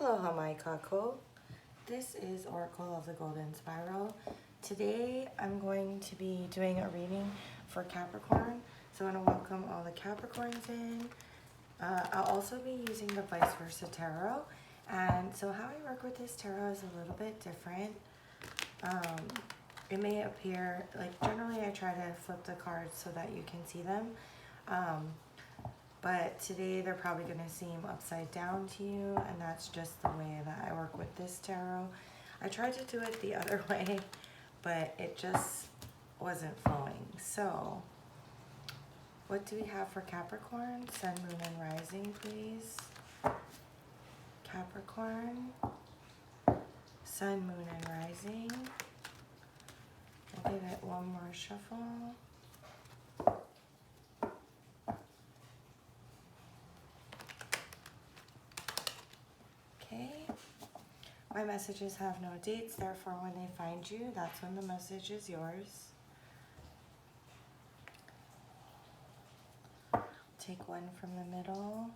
Aloha my kako. This is Oracle of the Golden Spiral. Today I'm going to be doing a reading for Capricorn. So I want to welcome all the Capricorns in. I'll also be using the Vice Versa Tarot. And so how I work with this tarot is a little bit different. It may appear, like generally I try to flip the cards so that you can see them. But today they're probably going to seem upside down to you, and that's just the way that I work with this tarot. I tried to do it the other way, but it just wasn't flowing. So, what do we have for Capricorn? Sun, Moon, and Rising, please. Capricorn, Sun, Moon, and Rising. We'll give it one more shuffle. My messages have no dates, therefore when they find you, that's when the message is yours. Take one from the middle.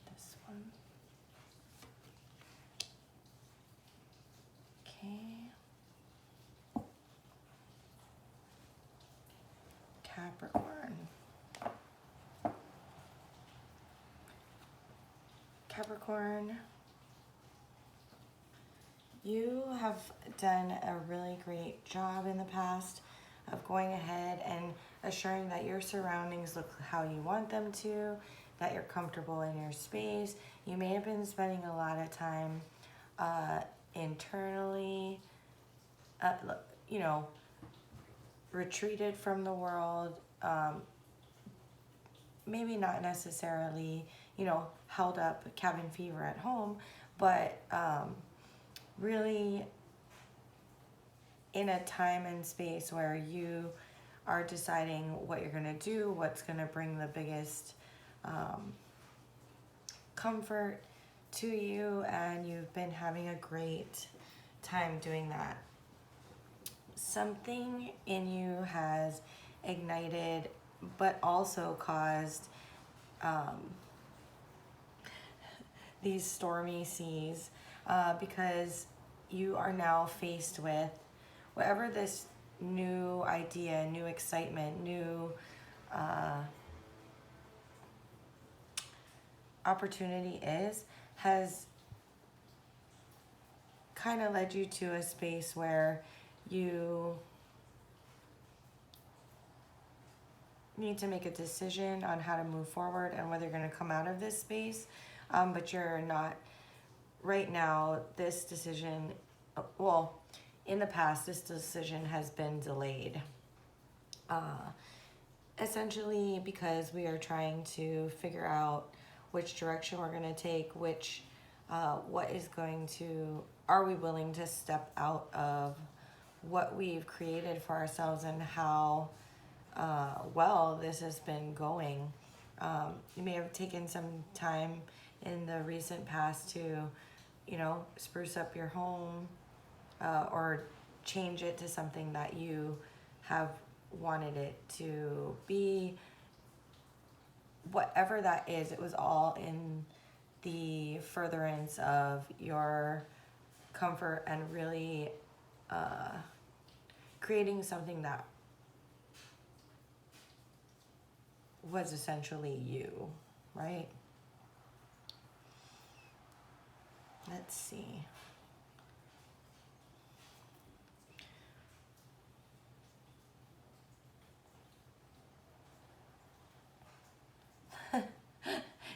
This one. Okay. Capricorn. Capricorn, you have done a really great job in the past of going ahead and assuring that your surroundings look how you want them to, that you're comfortable in your space. You may have been spending a lot of time internally, retreated from the world, maybe not necessarily, held up cabin fever at home, but really in a time and space where you are deciding what you're going to do, what's going to bring the biggest comfort to you, and you've been having a great time doing that. Something in you has ignited, but also caused these stormy seas because you are now faced with whatever this new idea, new excitement, new opportunity is, has kind of led you to a space where you need to make a decision on how to move forward and whether you're going to come out of this space. But you're not right now. This decision, well, in the past, this decision has been delayed. Essentially because we are trying to figure out which direction we're going to take, what is going to, are we willing to step out of what we've created for ourselves and how well this has been going. You may have taken some time in the recent past to, spruce up your home or change it to something that you have wanted it to be. Whatever that is, it was all in the furtherance of your comfort and really creating something that was essentially you, right? Let's see.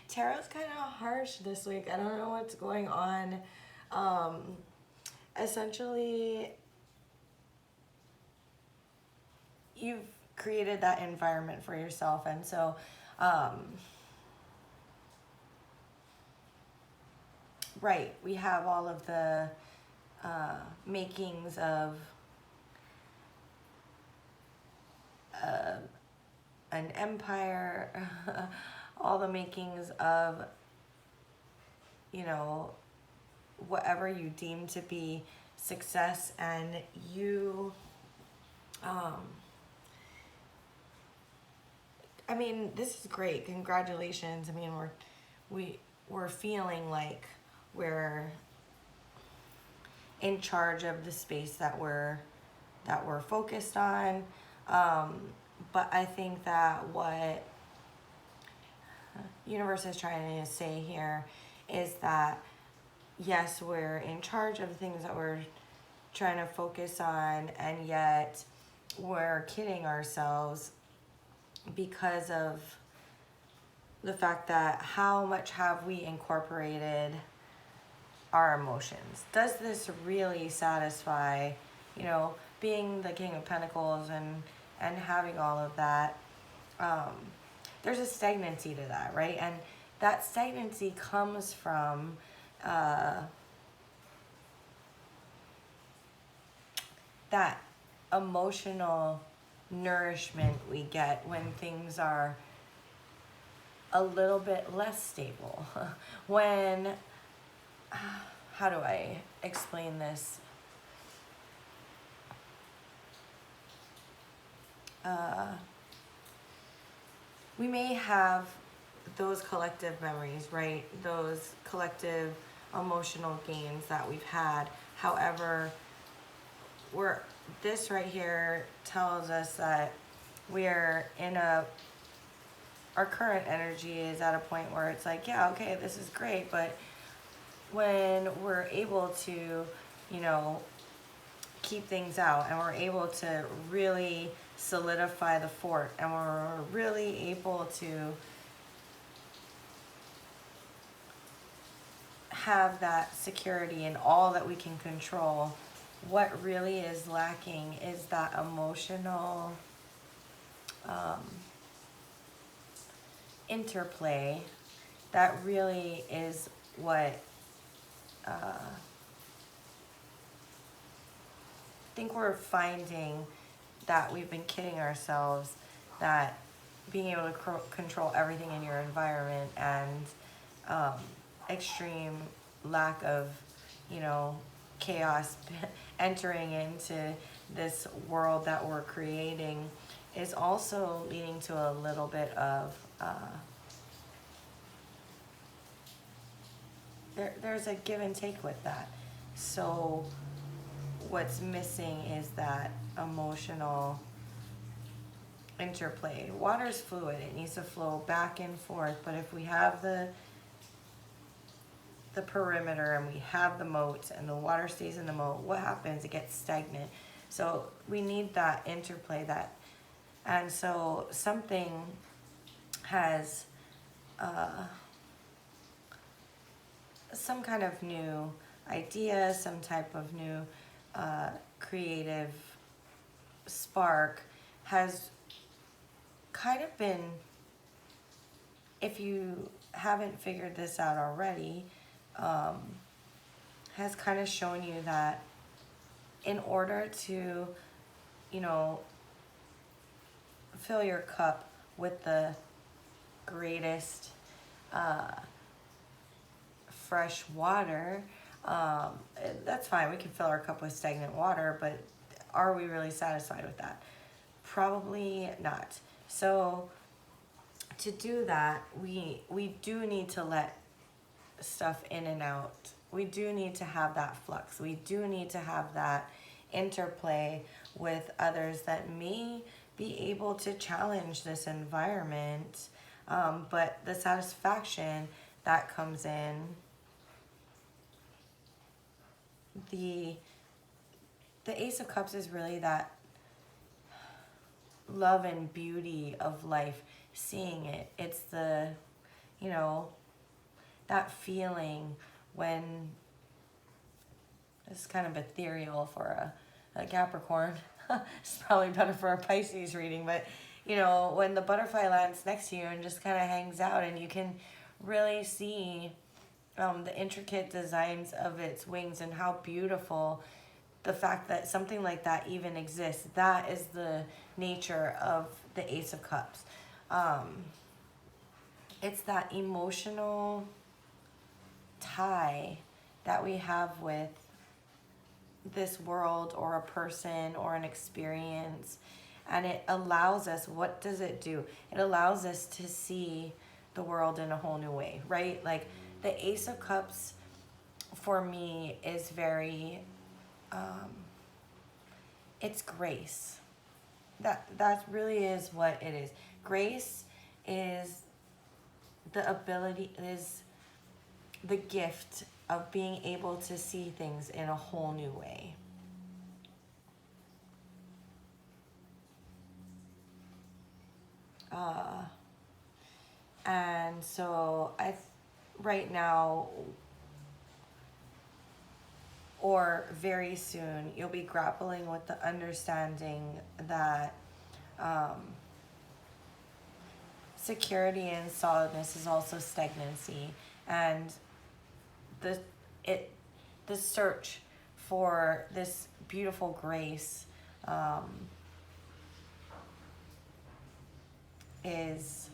Tarot's kind of harsh this week. I don't know what's going on. Essentially, you've created that environment for yourself, and so right, we have all of the makings of an empire, all the makings of whatever you deem to be success, and you I mean, this is great. Congratulations. I mean, we're feeling like we're in charge of the space that we're focused on. But I think that what universe is trying to say here is that yes, we're in charge of the things that we're trying to focus on, and yet we're kidding ourselves because of the fact that how much have we incorporated our emotions? Does this really satisfy, being the King of Pentacles and having all of that? There's a stagnancy to that, right? And that stagnancy comes from that emotional nourishment we get when things are a little bit less stable. When, how do I explain this? We may have those collective memories, right? Those collective emotional gains that we've had. However, this right here tells us that we're in our current energy is at a point where it's like, yeah, okay, this is great, but when we're able to, keep things out, and we're able to really solidify the fort, and we're really able to have that security in all that we can control, what really is lacking is that emotional interplay. That really is what I think we're finding, that we've been kidding ourselves, that being able to control everything in your environment and extreme lack of, chaos entering into this world that we're creating is also leading to a little bit of there's a give and take with that. So what's missing is that emotional interplay. Water's fluid, it needs to flow back and forth, but if we have the perimeter and we have the moat and the water stays in the moat, what happens? It gets stagnant. So we need that interplay, and so something has some kind of new idea, some type of new creative spark has kind of been, if you haven't figured this out already, has kind of shown you that in order to, fill your cup with the greatest fresh water, that's fine. We can fill our cup with stagnant water, but are we really satisfied with that? Probably not. So to do that, we do need to let stuff in and out. We do need to have that flux. We do need to have that interplay with others that may be able to challenge this environment, but the satisfaction that comes in, the Ace of Cups is really that love and beauty of life, seeing it. It's the, that feeling when, it's kind of ethereal for a Capricorn. It's probably better for a Pisces reading, but when the butterfly lands next to you and just kind of hangs out, and you can really see the intricate designs of its wings and how beautiful, the fact that something like that even exists. That is the nature of the Ace of Cups. It's that emotional tie that we have with this world or a person or an experience, and it allows us, what does it do? It allows us to see the world in a whole new way, right? Like, the Ace of Cups for me is very, it's grace. That really is what it is. Grace is the ability, is the gift of being able to see things in a whole new way. And so right now, or very soon, you'll be grappling with the understanding that security and solidness is also stagnancy, and the search for this beautiful grace is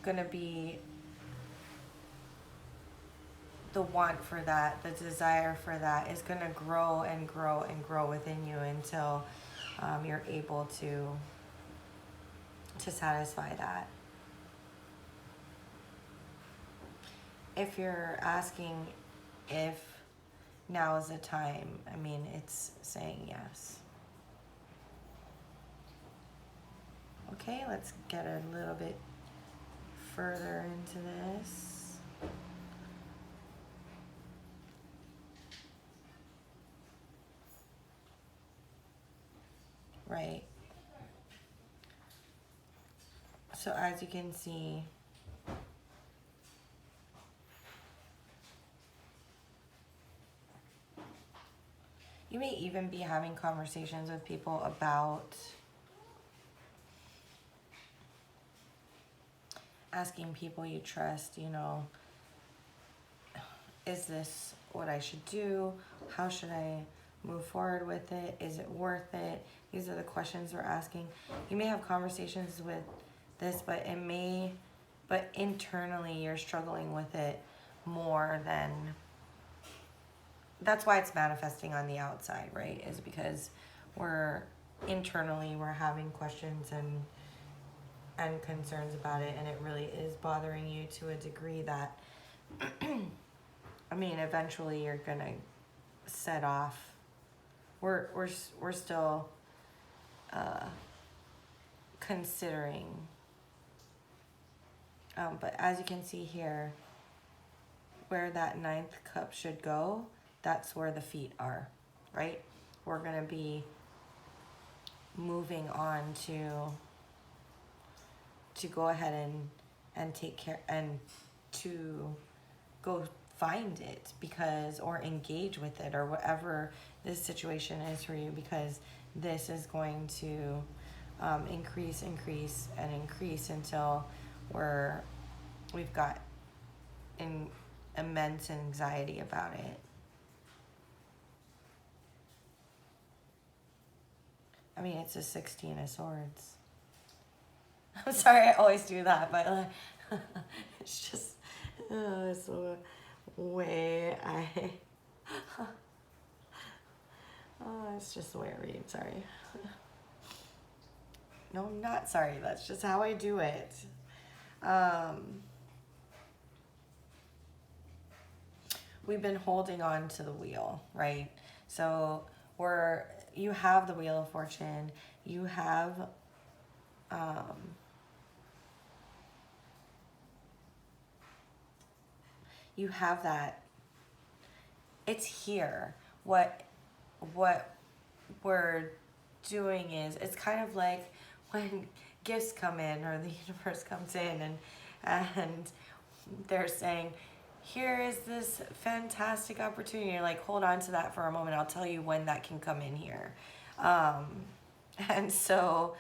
going to be the want for that, the desire for that is going to grow and grow and grow within you until you're able to satisfy that. If you're asking if now is the time, I mean, it's saying yes. Okay, let's get a little bit further into this. Right. So as you can see, you may even be having conversations with people about asking people you trust, you know, is this what I should do? How should I move forward with it? Is it worth it? These are the questions we're asking. You may have conversations with this, but internally you're struggling with it more than, that's why it's manifesting on the outside, right? Is because we're having questions and concerns about it, and it really is bothering you to a degree that I mean, eventually you're gonna set off. We're still considering, but as you can see here, where that ninth cup should go, that's where the feet are, right? We're gonna be moving on to go ahead and take care and to go find it, because, or engage with it, or whatever this situation is for you, because this is going to increase until we've got immense anxiety about it. I mean, it's a 16 of swords. I'm sorry, I always do that, but it's just, it's the way it's just the way I read, sorry. No, I'm not sorry, that's just how I do it. We've been holding on to the wheel, right? So you have the Wheel of Fortune, you have that. It's here. What we're doing is, it's kind of like when gifts come in, or the universe comes in and they're saying, here is this fantastic opportunity. You're like, hold on to that for a moment. I'll tell you when that can come in here. And so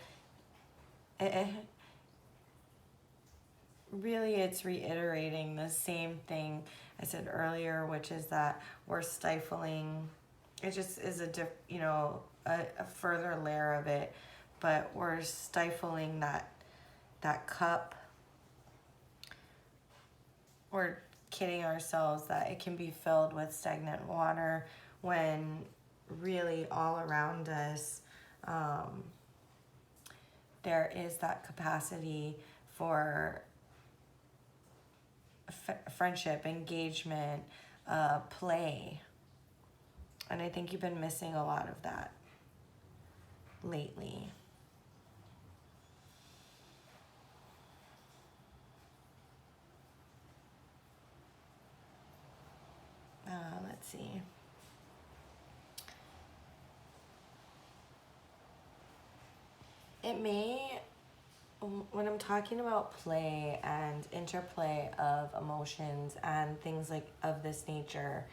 really it's reiterating the same thing I said earlier, which is that we're stifling. It just is a further layer of it, but we're stifling that cup. We're kidding ourselves that it can be filled with stagnant water, when really all around us there is that capacity for friendship, engagement, play. And I think you've been missing a lot of that lately. Let's see. It may, when I'm talking about play and interplay of emotions and things like of this nature,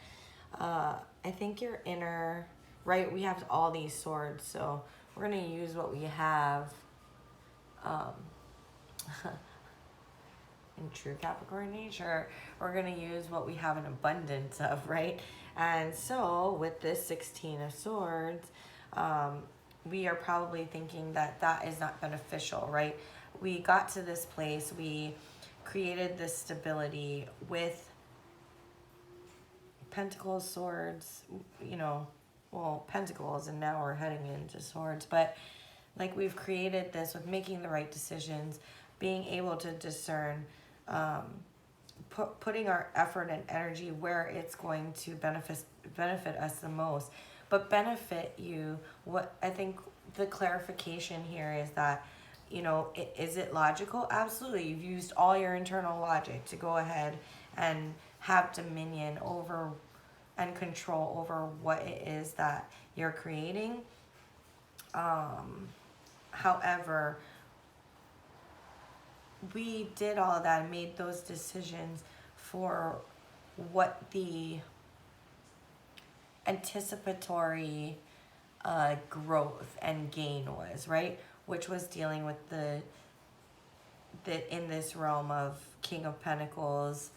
I think your inner, right? We have all these swords, so we're gonna use what we have. In true Capricorn nature, we're going to use what we have an abundance of, right? And so with this 16 of Swords, we are probably thinking that that is not beneficial, right? We got to this place, we created this stability with Pentacles, Swords, you know, well, Pentacles, and now we're heading into Swords, but like we've created this with making the right decisions, being able to discern, putting our effort and energy where it's going to benefit us the most, but benefit you. What I think the clarification here is that, you know, is it logical? Absolutely. You've used all your internal logic to go ahead and have dominion over and control over what it is that you're creating. However, we did all of that and made those decisions for what the anticipatory growth and gain was, right? Which was dealing with the in this realm of King of Pentacles,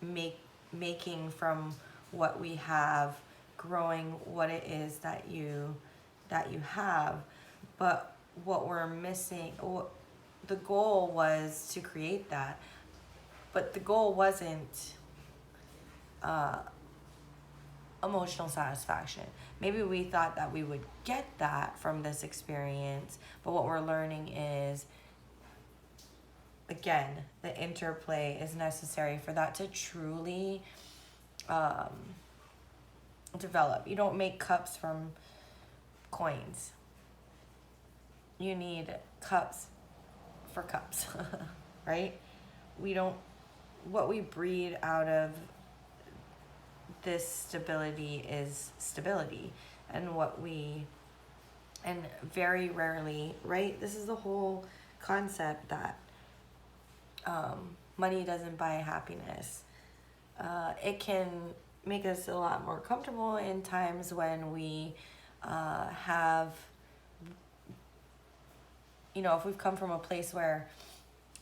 making from what we have, growing what it is that you have. But what we're missing, the goal was to create that, but the goal wasn't emotional satisfaction. Maybe we thought that we would get that from this experience, but what we're learning is, again, the interplay is necessary for that to truly develop. You don't make cups from coins. You need cups for cups, right? We don't, what we breed out of this stability is stability. And and very rarely, right? This is the whole concept that money doesn't buy happiness. It can make us a lot more comfortable in times when we have, you know, if we've come from a place where,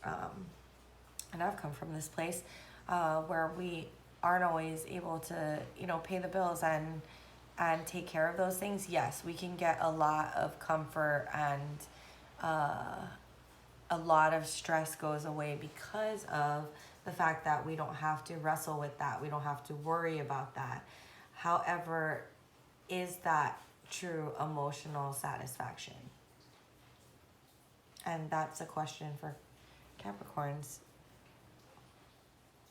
and I've come from this place where we aren't always able to, you know, pay the bills and take care of those things. Yes, we can get a lot of comfort, and a lot of stress goes away because of the fact that we don't have to wrestle with that. We don't have to worry about that. However, is that true emotional satisfaction? And that's a question for Capricorns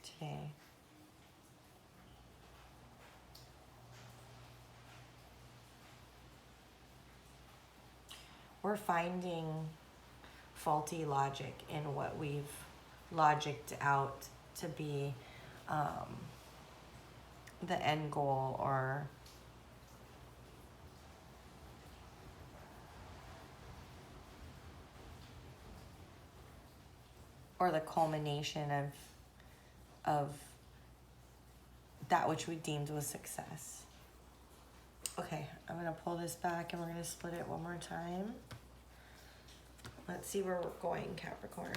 today. We're finding faulty logic in what we've logicked out to be the end goal, or the culmination of that which we deemed was success. Okay, I'm going to pull this back and we're going to split it one more time. Let's see where we're going, Capricorn.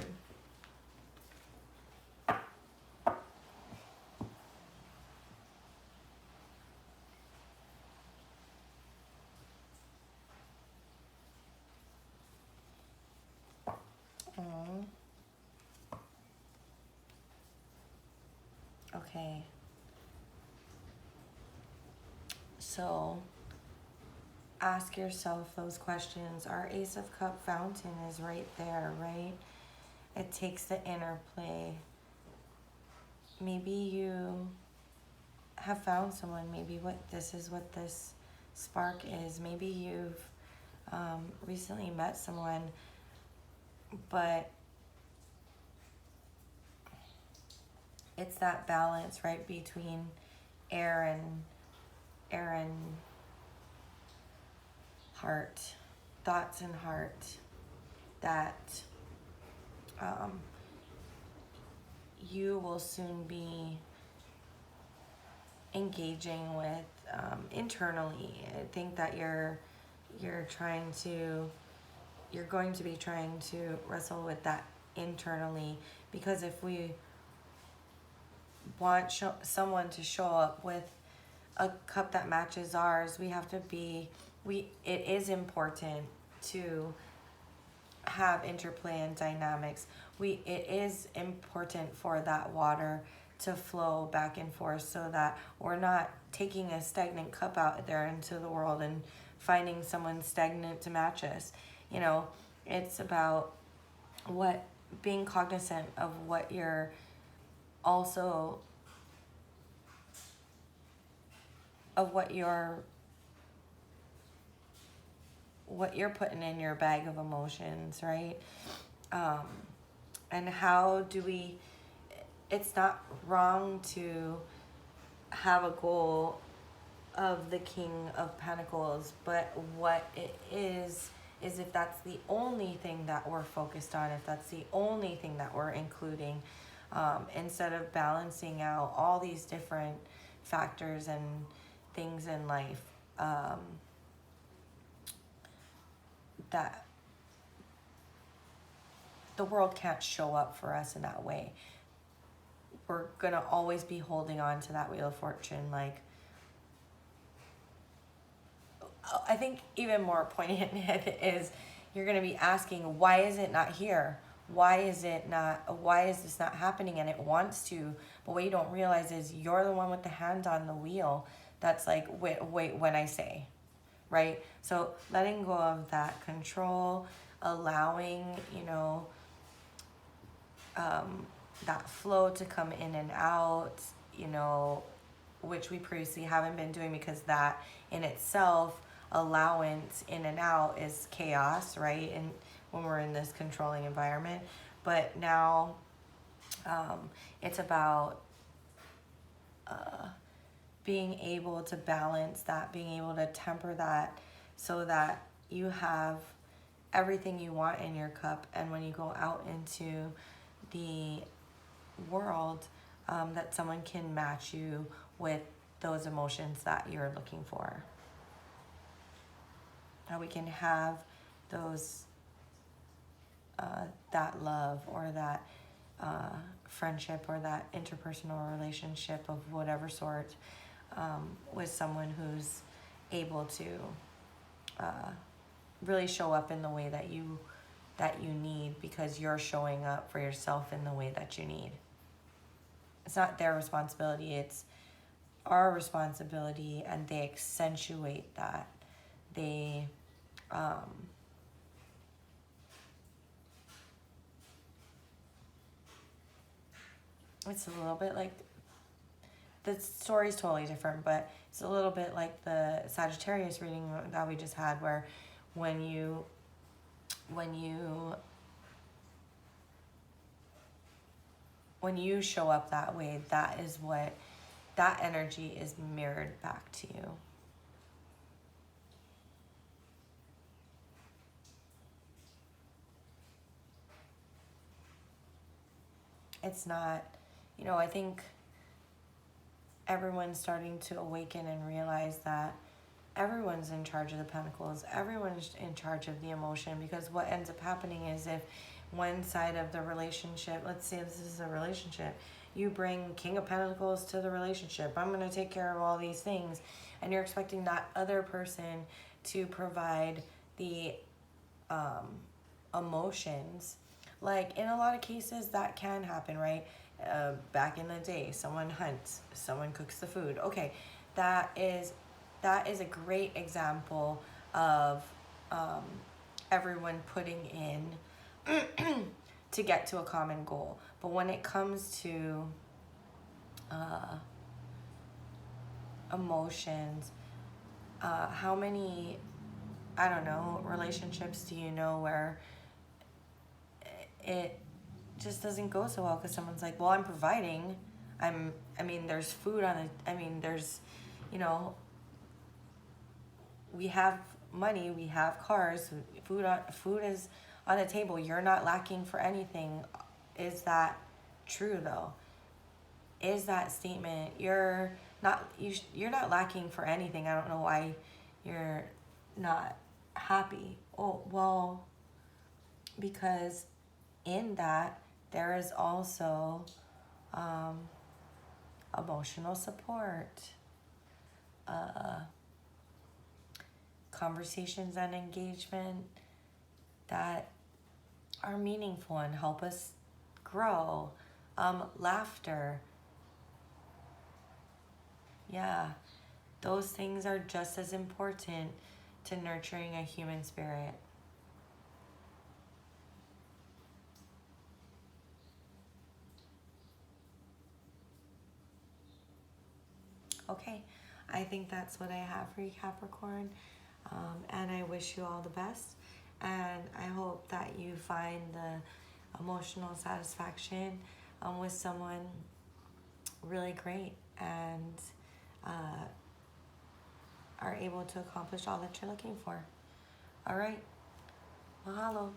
Okay. So ask yourself those questions. Our Ace of Cup fountain is right there, right? it takes the interplay. Maybe you have found someone. Maybe this is what this spark is. Maybe you've recently met someone, but it's that balance, right, between air and heart, thoughts and heart, that you will soon be engaging with internally. I think that you're going to be trying to wrestle with that internally, because if we want someone to show up with a cup that matches ours, we have to be, it is important to have interplay and dynamics. It is important for that water to flow back and forth, so that we're not taking a stagnant cup out there into the world and finding someone stagnant to match us. You know, it's about being cognizant of what you're also, of what you're putting in your bag of emotions, right? And how do we, it's not wrong to have a goal of the King of Pentacles, but what it is if that's the only thing that we're focused on, if that's the only thing that we're including, instead of balancing out all these different factors and things in life, that the world can't show up for us in that way. We're gonna always be holding on to that Wheel of Fortune. Like, I think even more poignant is you're gonna be asking, why is it not here? Why is this not happening? And it wants to, but what you don't realize is you're the one with the hand on the wheel that's like, wait, when I say, right? So letting go of that control, allowing, that flow to come in and out, which we previously haven't been doing, because that in itself, allowance in and out, is chaos, right? And when we're in this controlling environment. But now it's about being able to balance that, being able to temper that, so that you have everything you want in your cup, and when you go out into the world, that someone can match you with those emotions that you're looking for. How we can have those, that love, or that friendship, or that interpersonal relationship of whatever sort, with someone who's able to really show up in the way that you need, because you're showing up for yourself in the way that you need. It's not their responsibility, it's our responsibility, and they accentuate that. They it's a little bit like, the story's totally different, but it's a little bit like the Sagittarius reading that we just had, where when you show up that way, that is what, that energy is mirrored back to you. It's not, I think everyone's starting to awaken and realize that everyone's in charge of the pentacles, everyone's in charge of the emotion, because what ends up happening is, if one side of the relationship, let's say this is a relationship, you bring King of Pentacles to the relationship, I'm going to take care of all these things, and you're expecting that other person to provide the emotions. Like, in a lot of cases that can happen, right? Back in the day, someone hunts, someone cooks the food. Okay, that is a great example of everyone putting in to get to a common goal. But when it comes to emotions, how many, I don't know, relationships do you know where it just doesn't go so well because someone's like, well, I'm providing. I mean, there's food on it. I mean, there's, you know, we have money, we have cars, food is on the table. You're not lacking for anything. Is that true though? Is that statement, you're not lacking for anything. I don't know why you're not happy. Oh, well, because in that there is also emotional support, conversations and engagement that are meaningful and help us grow, laughter. Yeah, those things are just as important to nurturing a human spirit. Okay, I think that's what I have for you, Capricorn. And I wish you all the best. And I hope that you find the emotional satisfaction with someone really great and are able to accomplish all that you're looking for. All right, mahalo.